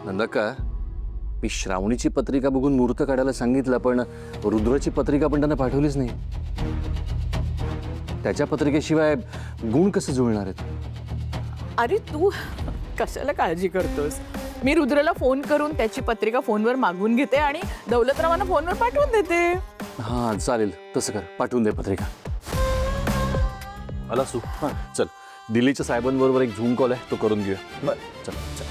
नंदका, मी श्रावणीची पत्रिका बघून मुहूर्त काढायला सांगितलं, पण रुद्रची पत्रिका पण त्यांना पाठवलीच नाही. त्याच्या पत्रिकेशिवाय गुण कसे जुळणार आहेत? अरे तू कशाला काळजी करतोस? मी रुद्रला फोन करून त्याची पत्रिका फोनवर मागवून घेते आणि दौलतरावांना फोनवर पाठवून देते. हा चालेल, तसं कर, पाठवून दे पत्रिका. आला सू. हां चल, दिल्लीच्या साहेबांबरोबर एक झूम कॉल आहे, तो करून घेऊया. बरं चल चल.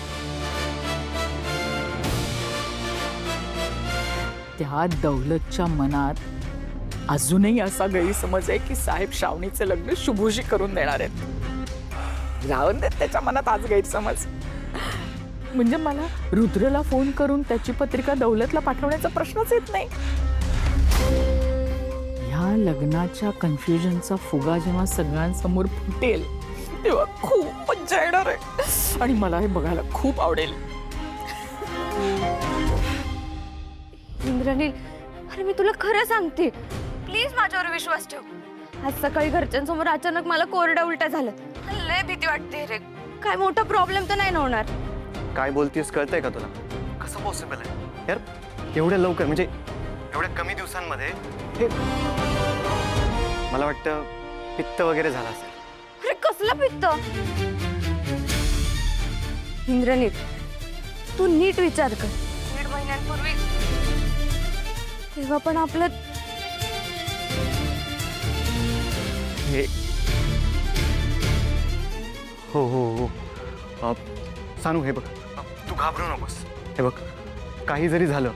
त्या दौलतच्या मनात अजूनही असा गैरसमज आहे की साहेब श्रावणीचे लग्न शुभूशी करून देणार आहेत. राहून देत त्याच्या मनात आज गैरसमज. म्हणजे मला रुद्रला फोन करून त्याची पत्रिका दौलतला पाठवण्याचा प्रश्नच येत नाही. ह्या लग्नाच्या कन्फ्युजनचा फुगा जेव्हा सगळ्यांसमोर फुटेल तेव्हा खूप मज्जा येणार आहे आणि मला हे बघायला खूप आवडेल. इंद्रनील, अरे मी तुला खरं सांगते, प्लीज माझ्यावर विश्वास ठेव. आज सकाळी घरच्यांसमोर अचानक मला कोरडा उलट्या झालं. लय भीती वाटते रे. काय मोठा प्रॉब्लेम तर नाही ना होणार? काय बोलतेस कळतंय का तुला? कसं पॉसिबल आहे यार एवढ्या लवकर, म्हणजे एवढ्या कमी दिवसांमध्ये? हे मला वाटतं पित्त वगैरे झालं असेल. अरे कसलं पित्त? इंद्रनील, तू नीट विचार कर. 1.5 महिन्यांपूर्वी तेव्हा पण आपलं हे हो हो हो सानू, हे बघ, तू घाबरू नकोस. हे बघ, काही जरी झालं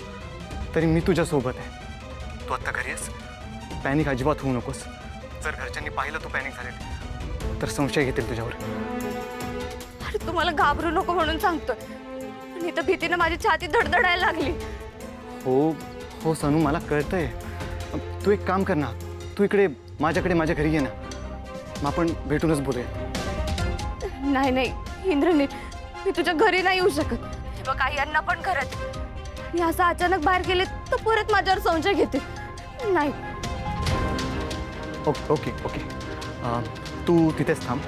तरी मी तुझ्या सोबत आहे. तू आत्ता घरी आहेस, पॅनिक अजिबात होऊ नकोस. जर घरच्यांनी पाहिलं तू पॅनिक झालेली तर संशय घेतील तुझ्यावर. अरे तू मला घाबरू नको म्हणून सांगतोय, पण इथं भीतीनं माझी छाती धडधडायला लागली. हो हो सानू, मला कळतंय. तू एक काम कर ना, तू इकडे माझ्याकडे माझ्या घरी ये ना, मग आपण भेटूनच बोलूया. नाही नाही इंद्रनील, मी तुझ्या घरी नाही येऊ शकत. हे बघ, आई यांना पण घरात. मी असं अचानक बाहेर गेले तर परत माझ्यावर संशय घेते. नाही. ओके ओके, तू तिथेच थांब.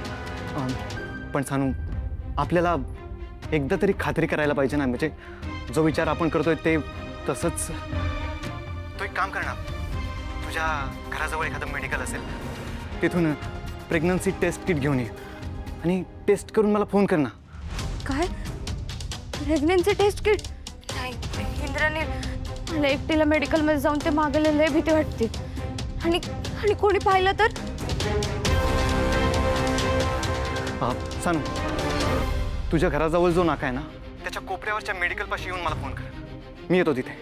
पण सानू, आपल्याला एकदा तरी खात्री करायला पाहिजे ना, म्हणजे जो विचार आपण करतोय ते तसंच. तो एक काम कर ना, तुझ्या घराजवळ एखादं मेडिकल असेल, तिथून प्रेग्नन्सी टेस्ट किट घेऊन ये आणि टेस्ट करून मला फोन कर ना. काय? Pregnancy test kit? नाही इंद्रनील, मला एकटीला मेडिकलमध्ये जाऊन ते मागायला लय भीती वाटते. आणि आणि कोणी पाहिलं तर? सानू, तुझ्या घराजवळ जो नाका आहे ना, त्याच्या कोपऱ्यावरच्या मेडिकलपाशी येऊन मला फोन कर. मी येतो तिथे.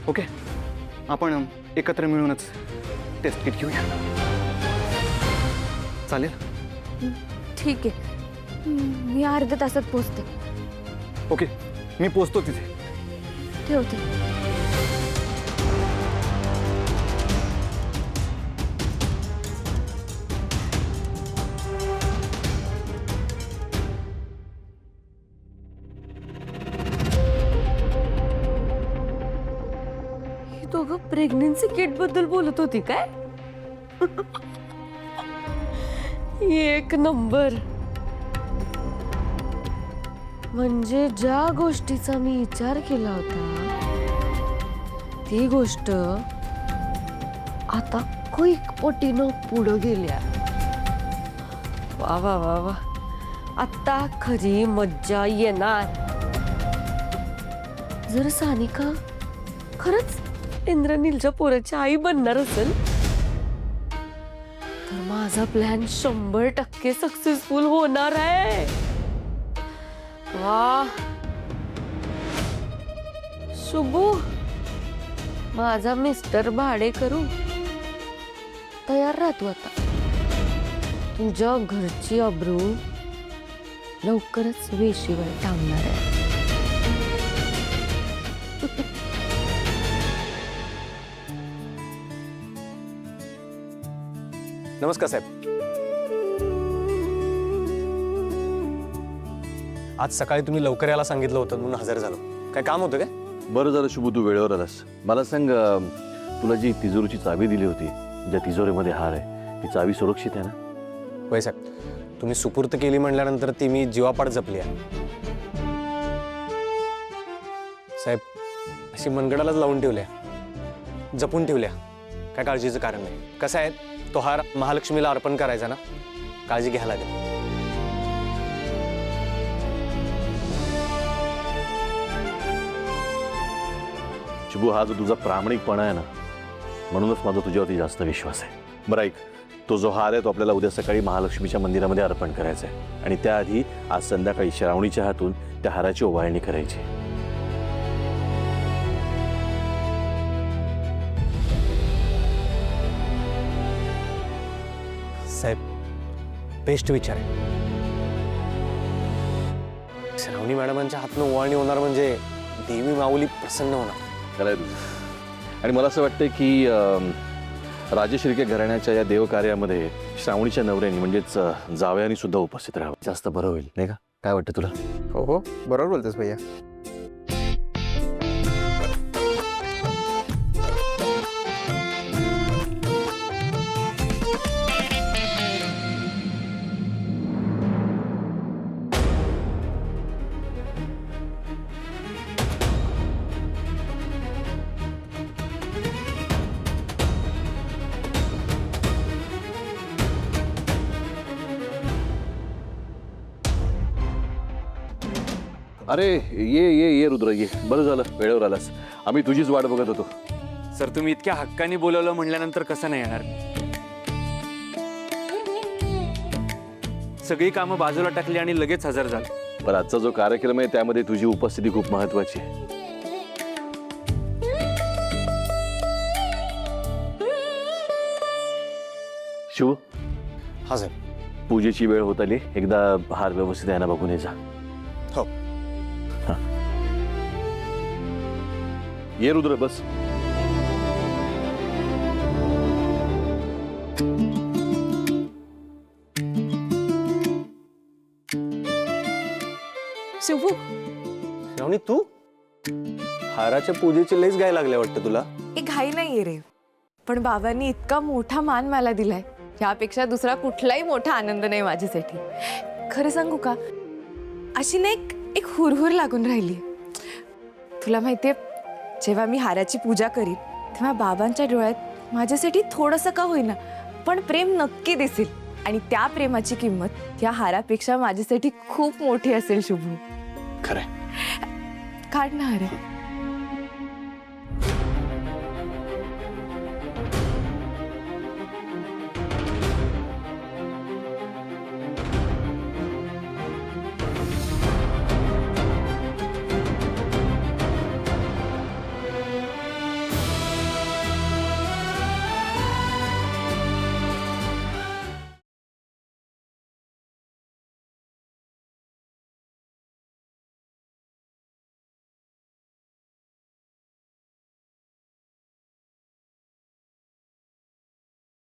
ओके, आपण एकत्र मिळूनच टेस्ट किट घेऊया. चालेल? ठीक आहे, मी अर्ध्या तासात पोचते. ओके, मी पोचतो तिथे. ठेवते. ही दोघं प्रेग्नन्सी किट बद्दल बोलत होती काय? एक नंबर. म्हणजे ज्या गोष्टीचा मी विचार केला होता ती गोष्ट आता क्विक पोटीनं पुढं गेल्या. वा वा वा वा, आता खरी मज्जा येणार. जर सानिका खरंच इंद्रनीलच्या पोराची आई बनणार असेल तर माझा प्लॅन 100% सक्सेसफुल होणार आहे. वा शुभू, माझा मिस्टर भाडेकरू, तयार राहा तू आता. तुझ्या घरची अब्रू लवकरच वेशीवर टांगणार आहे. नमस्कार साहेब. आज सकाळी तुम्ही लवकर यायला सांगितलं होतं म्हणून हजर झालो. काय काम होतं काय? बरं झालं शुभू, तू वेळेवर आलास. मला सांग, तुला जी तिजोरीची चावी दिली होती, ज्या तिजोरीमध्ये हार आहे, ती चावी सुरक्षित आहे ना? होय साहेब, तुम्ही सुपूर्त केली म्हणल्यानंतर ती मी जीवापाड जपली आहे. साहेब अशी मनगडालाच लावून ठेवल्या, जपून ठेवल्या, काय काळजीचं कारण नाही. कसं आहे, तो हार महालक्ष्मीला अर्पण करायचा ना, काळजी घ्यायला लागेल. शुभू, हा जो तुझा प्रामाणिकपणा आहे ना, म्हणूनच माझा तुझ्यावरती जास्त विश्वास आहे. बरं ऐक, तो जो हार आहे तो आपल्याला उद्या सकाळी महालक्ष्मीच्या मंदिरामध्ये अर्पण करायचा आहे आणि त्याआधी आज संध्याकाळी श्रावणीच्या हातून त्या हाराची ओवाळणी करायची. साहेब बेस्ट विचार आहे. श्रावणी मॅडमांच्या हातनं ओवाळणी होणार म्हणजे देवी माऊली प्रसन्न होणार. खरं आहे तुझं. आणि मला असं वाटतं की राजश्रीके घराण्याच्या या देवकार्यामध्ये श्रावणीच्या नवऱ्यानी म्हणजेच जावयानी सुद्धा उपस्थित राहावं, जास्त बरं होईल नाही का? काय वाटतं तुला? हो हो, बरोबर बोलतोस भैया. अरे ये रुद्र, ये. बरं झालं वेळेवर आलास. आम्ही तुझीच वाट बघत होतो. सर, तुम्ही इतक्या हक्काने बोलवलं म्हणल्यानंतर कसं नाही येणार? सगळी कामं बाजूला टाकली आणि लगेच हजर झालं. पण आजचा जो कार्यक्रम आहे त्यामध्ये तुझी उपस्थिती खूप महत्वाची आहे. शिव, हा साहेब. पूजेची वेळ होत आली, एकदा हार व्यवस्थित आहे ना बघून ये जा. हो. ये रुद्र, बस. शुभू, श्रावणी तू हाराच्या पूजेची लईच गाय लागल्या वाटतं तुला. एक घाई नाहीये रे, पण बाबांनी इतका मोठा मान मला दिलाय, यापेक्षा दुसरा कुठलाही मोठा आनंद नाही माझ्यासाठी. खरं सांगू का, अशी ना एक हुरहुर लागून राहिली. तुला माहितीये, जेव्हा मी हाराची पूजा करीन तेव्हा बाबांच्या डोळ्यात माझ्यासाठी थोडंसं का होईना पण प्रेम नक्की दिसेल, आणि त्या प्रेमाची किंमत या हारापेक्षा माझ्यासाठी खूप मोठी असेल. शुभू, खरंय. काढ ना हार.